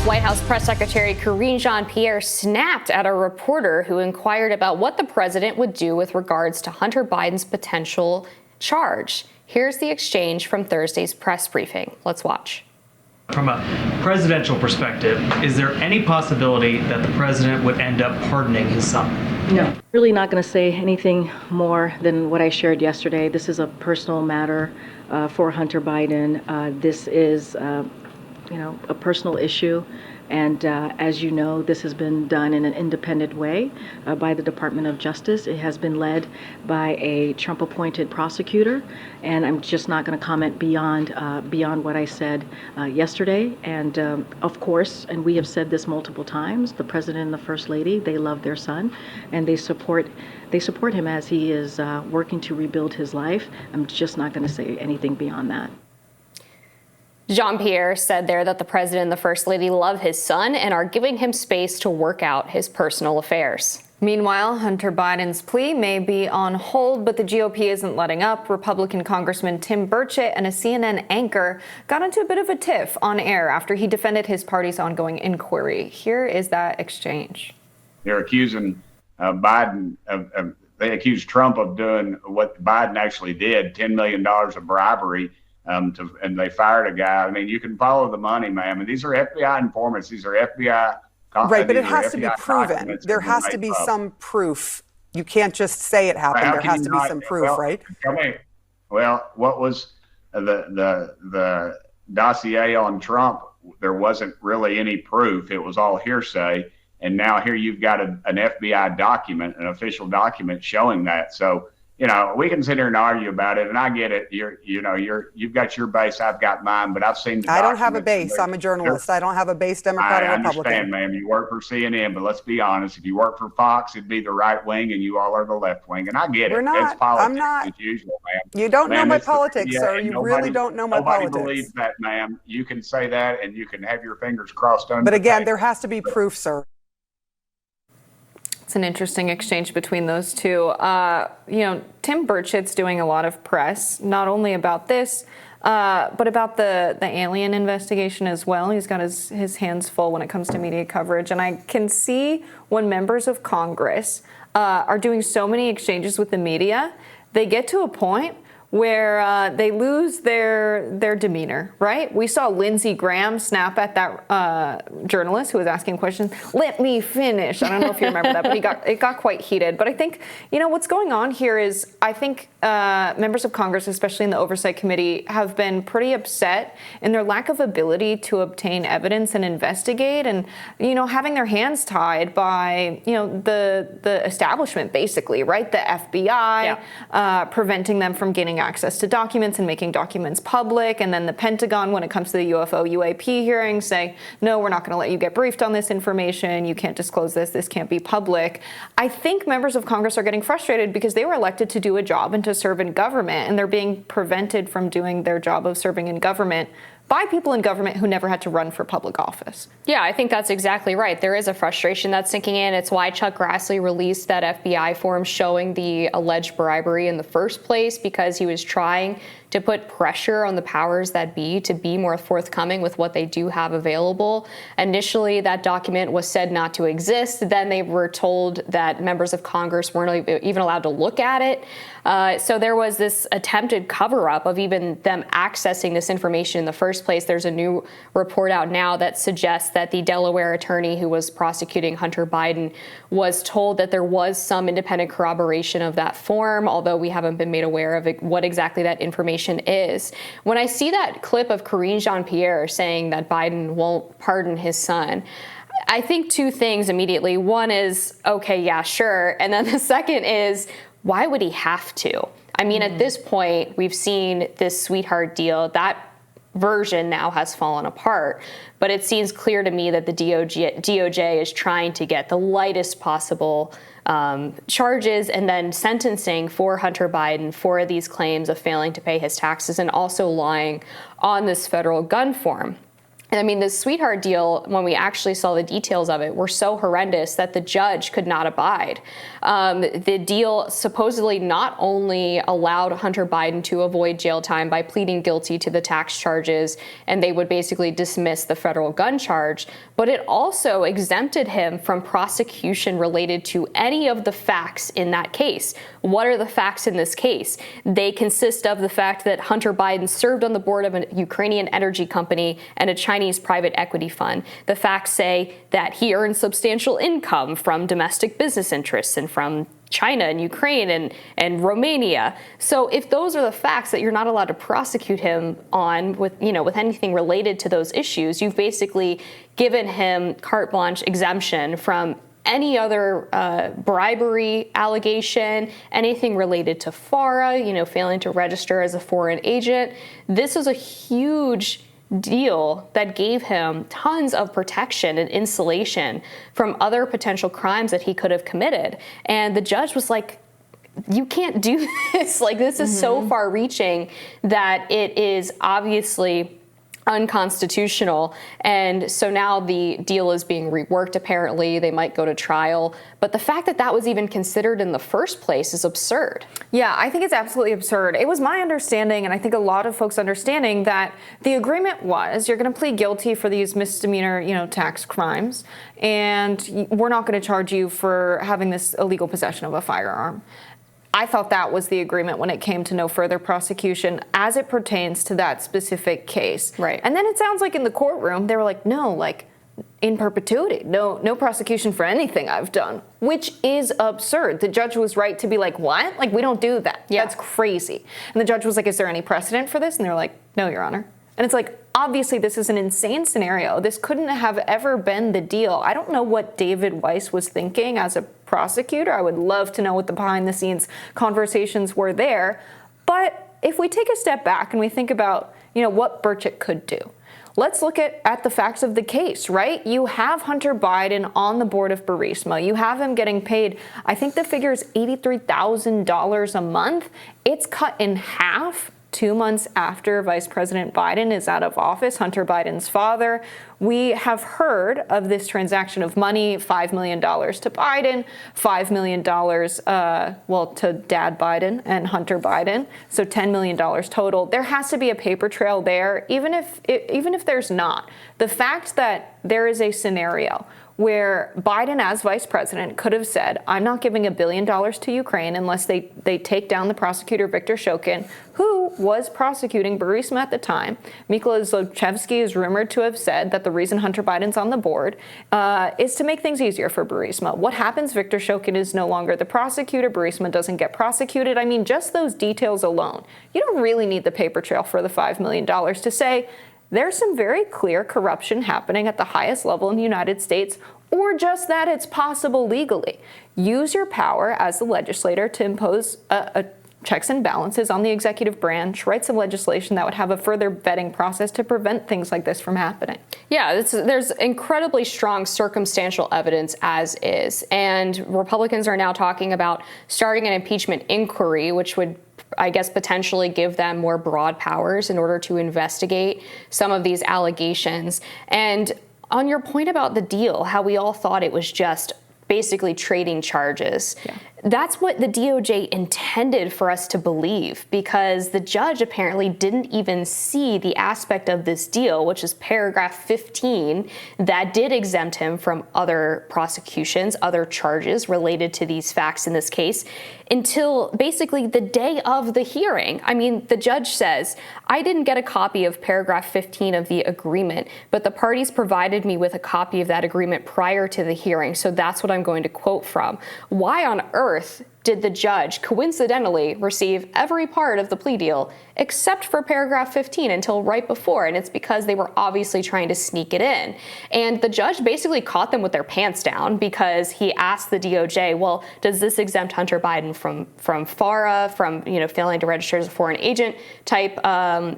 White House Press Secretary Karine Jean-Pierre snapped at a reporter who inquired about what the president would do with regards to Hunter Biden's potential charge. Here's the exchange from Thursday's press briefing. Let's watch. From a presidential perspective, is there any possibility that the president would end up pardoning his son? No. Really not going to say anything more than what I shared yesterday. This is a personal matter for Hunter Biden. This is a personal issue. And as you know, this has been done in an independent way by the Department of Justice. It has been led by a Trump-appointed prosecutor, and I'm just not going to comment beyond what I said yesterday. And of course, and we have said this multiple times, the president and the first lady, they love their son, and they support him as he is working to rebuild his life. I'm just not going to say anything beyond that. Jean-Pierre said there that the president and the first lady love his son and are giving him space to work out his personal affairs. Meanwhile, Hunter Biden's plea may be on hold, but the GOP isn't letting up. Republican Congressman Tim Burchett and a CNN anchor got into a bit of a tiff on air after he defended his party's ongoing inquiry. Here is that exchange. They're accusing Biden they accused Trump of doing what Biden actually did, $10 million of bribery. And they fired a guy. I mean, you can follow the money, ma'am. And these are FBI informants. These are FBI. Right, but it has to be proven. There has to be some proof. You can't just say it happened. There has to be some proof, right? Well, what was the dossier on Trump? There wasn't really any proof. It was all hearsay. And now here you've got an FBI document, an official document showing that. So, we can sit here and argue about it, and I get it. You've got your base, I've got mine, but I've seen. I don't have a base. I'm a journalist. I don't have a base, Democrat or Republican. I understand, ma'am. You work for CNN, but let's be honest. If you work for Fox, it'd be the right wing, and you all are the left wing. And I get it. We're not. It's politics I'm not. as usual, ma'am. You don't know my politics, sir. You really don't know my politics. Nobody believes that, ma'am. You can say that, and you can have your fingers crossed under. But again, there has to be proof, sir. It's an interesting exchange between those two. Tim Burchett's doing a lot of press, not only about this, but about the alien investigation as well. He's got his hands full when it comes to media coverage. And I can see when members of Congress are doing so many exchanges with the media, they get to a point where they lose their demeanor, right? We saw Lindsey Graham snap at that journalist who was asking questions. Let me finish. I don't know if you remember that, but it got quite heated. But I think, what's going on here is I think members of Congress, especially in the Oversight Committee, have been pretty upset in their lack of ability to obtain evidence and investigate and, having their hands tied by, the establishment, basically, right? The FBI, preventing them from gaining access to documents and making documents public, and then the Pentagon, when it comes to the UFO UAP hearings, say, no, we're not going to let you get briefed on this information. You can't disclose this can't be public. I think members of Congress are getting frustrated because they were elected to do a job and to serve in government, and they're being prevented from doing their job of serving in government by people in government who never had to run for public office. Yeah, I think that's exactly right. There is a frustration that's sinking in. It's why Chuck Grassley released that FBI form showing the alleged bribery in the first place, because he was trying to put pressure on the powers that be to be more forthcoming with what they do have available. Initially, that document was said not to exist. Then they were told that members of Congress weren't even allowed to look at it. So there was this attempted cover-up of even them accessing this information in the first place. There's a new report out now that suggests that the Delaware attorney who was prosecuting Hunter Biden was told that there was some independent corroboration of that form, although we haven't been made aware of what exactly that information is. When I see that clip of Karine Jean-Pierre saying that Biden won't pardon his son, I think two things immediately. One is, okay, yeah, sure. And then the second is, why would he have to? I mean, at this point, we've seen this sweetheart deal. That version now has fallen apart. But it seems clear to me that the DOJ is trying to get the lightest possible charges and then sentencing for Hunter Biden for these claims of failing to pay his taxes and also lying on this federal gun form. I mean, this sweetheart deal, when we actually saw the details of it, were so horrendous that the judge could not abide. The deal supposedly not only allowed Hunter Biden to avoid jail time by pleading guilty to the tax charges, and they would basically dismiss the federal gun charge, but it also exempted him from prosecution related to any of the facts in that case. What are the facts in this case? They consist of the fact that Hunter Biden served on the board of a Ukrainian energy company and a Chinese private equity fund. The facts say that he earned substantial income from domestic business interests and from China and Ukraine and Romania. So if those are the facts that you're not allowed to prosecute him on with anything related to those issues, you've basically given him carte blanche exemption from any other bribery allegation, anything related to FARA, failing to register as a foreign agent. This is a huge deal that gave him tons of protection and insulation from other potential crimes that he could have committed. And the judge was like, you can't do this. Like, this is so far reaching that it is obviously unconstitutional. And so now the deal is being reworked. Apparently they might go to trial, but the fact that that was even considered in the first place is absurd. Yeah, I think it's absolutely absurd. It was my understanding, and I think a lot of folks' understanding, that the agreement was you're going to plead guilty for these misdemeanor, tax crimes, and we're not going to charge you for having this illegal possession of a firearm. I thought that was the agreement when it came to no further prosecution as it pertains to that specific case. Right. And then it sounds like in the courtroom, they were like, no, like in perpetuity, no prosecution for anything I've done, which is absurd. The judge was right to be like, what? Like, we don't do that. Yeah. That's crazy. And the judge was like, is there any precedent for this? And they're like, no, Your Honor. And it's like, obviously, this is an insane scenario. This couldn't have ever been the deal. I don't know what David Weiss was thinking as a prosecutor. I would love to know what the behind-the-scenes conversations were there. But if we take a step back and we think about, what Burchett could do, let's look at the facts of the case, right? You have Hunter Biden on the board of Burisma. You have him getting paid, I think the figure is $83,000 a month. It's cut in half 2 months after Vice President Biden is out of office, Hunter Biden's father. We have heard of this transaction of money, $5 million to Biden, $5 million, to Dad Biden and Hunter Biden, so $10 million total. There has to be a paper trail there, even if there's not. The fact that there is a scenario where Biden, as vice president, could have said, I'm not giving $1 billion to Ukraine unless they take down the prosecutor, Viktor Shokin, who was prosecuting Burisma at the time. Mykola Zlochevsky is rumored to have said that the reason Hunter Biden's on the board is to make things easier for Burisma. What happens? Viktor Shokin is no longer the prosecutor. Burisma doesn't get prosecuted. I mean, just those details alone. You don't really need the paper trail for the $5 million to say, there's some very clear corruption happening at the highest level in the United States, or just that it's possible legally. Use your power as the legislator to impose a checks and balances on the executive branch, write some legislation that would have a further vetting process to prevent things like this from happening. Yeah, there's incredibly strong circumstantial evidence as is. And Republicans are now talking about starting an impeachment inquiry, which would, I guess, potentially give them more broad powers in order to investigate some of these allegations. And on your point about the deal, how we all thought it was just basically trading charges. Yeah. That's what the DOJ intended for us to believe, because the judge apparently didn't even see the aspect of this deal, which is paragraph 15, that did exempt him from other prosecutions, other charges related to these facts in this case, until basically the day of the hearing. I mean, the judge says, I didn't get a copy of paragraph 15 of the agreement, but the parties provided me with a copy of that agreement prior to the hearing, so that's what I'm going to quote from. Why on earth did the judge coincidentally receive every part of the plea deal except for paragraph 15 until right before? And it's because they were obviously trying to sneak it in. And the judge basically caught them with their pants down, because he asked the DOJ, well, does this exempt Hunter Biden from FARA, from failing to register as a foreign agent type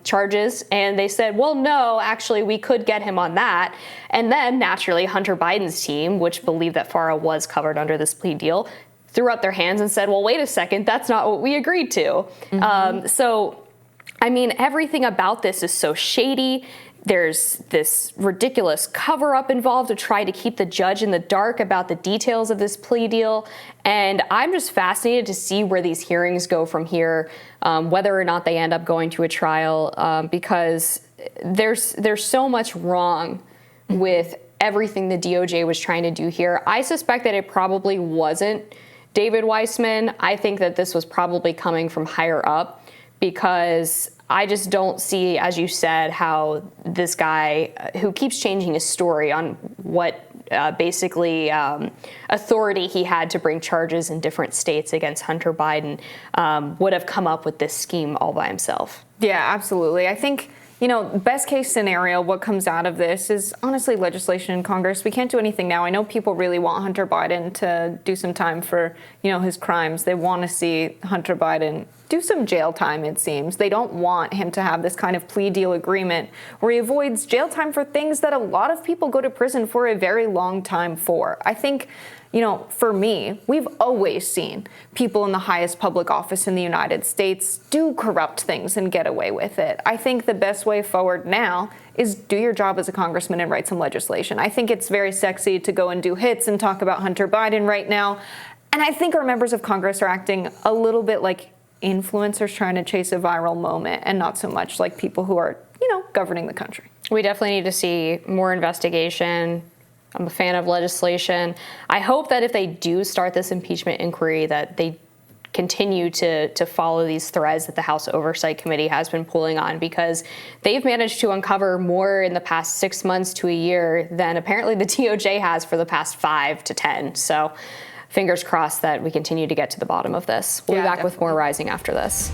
charges? And they said, well, no, actually, we could get him on that. And then naturally, Hunter Biden's team, which believed that FARA was covered under this plea deal, threw up their hands and said, well, wait a second, that's not what we agreed to. So, I mean, everything about this is so shady. There's this ridiculous cover-up involved to try to keep the judge in the dark about the details of this plea deal. And I'm just fascinated to see where these hearings go from here, whether or not they end up going to a trial, because there's so much wrong with everything the DOJ was trying to do here. I suspect that it probably wasn't David Weissman. I think that this was probably coming from higher up, because I just don't see, as you said, how this guy who keeps changing his story on what basically authority he had to bring charges in different states against Hunter Biden would have come up with this scheme all by himself. Yeah, absolutely. I think, best case scenario, what comes out of this is honestly legislation in Congress. We can't do anything now. I know people really want Hunter Biden to do some time for, his crimes. They want to see Hunter Biden do some jail time, it seems. They don't want him to have this kind of plea deal agreement where he avoids jail time for things that a lot of people go to prison for a very long time for. I think, for me, we've always seen people in the highest public office in the United States do corrupt things and get away with it. I think the best way forward now is do your job as a congressman and write some legislation. I think it's very sexy to go and do hits and talk about Hunter Biden right now. And I think our members of Congress are acting a little bit like influencers trying to chase a viral moment and not so much like people who are, governing the country. We definitely need to see more investigation. I'm a fan of legislation. I hope that if they do start this impeachment inquiry, that they continue to follow these threads that the House Oversight Committee has been pulling on, because they've managed to uncover more in the past 6 months to a year than apparently the DOJ has for the past 5 to 10. So fingers crossed that we continue to get to the bottom of this. We'll be back with more Rising after this.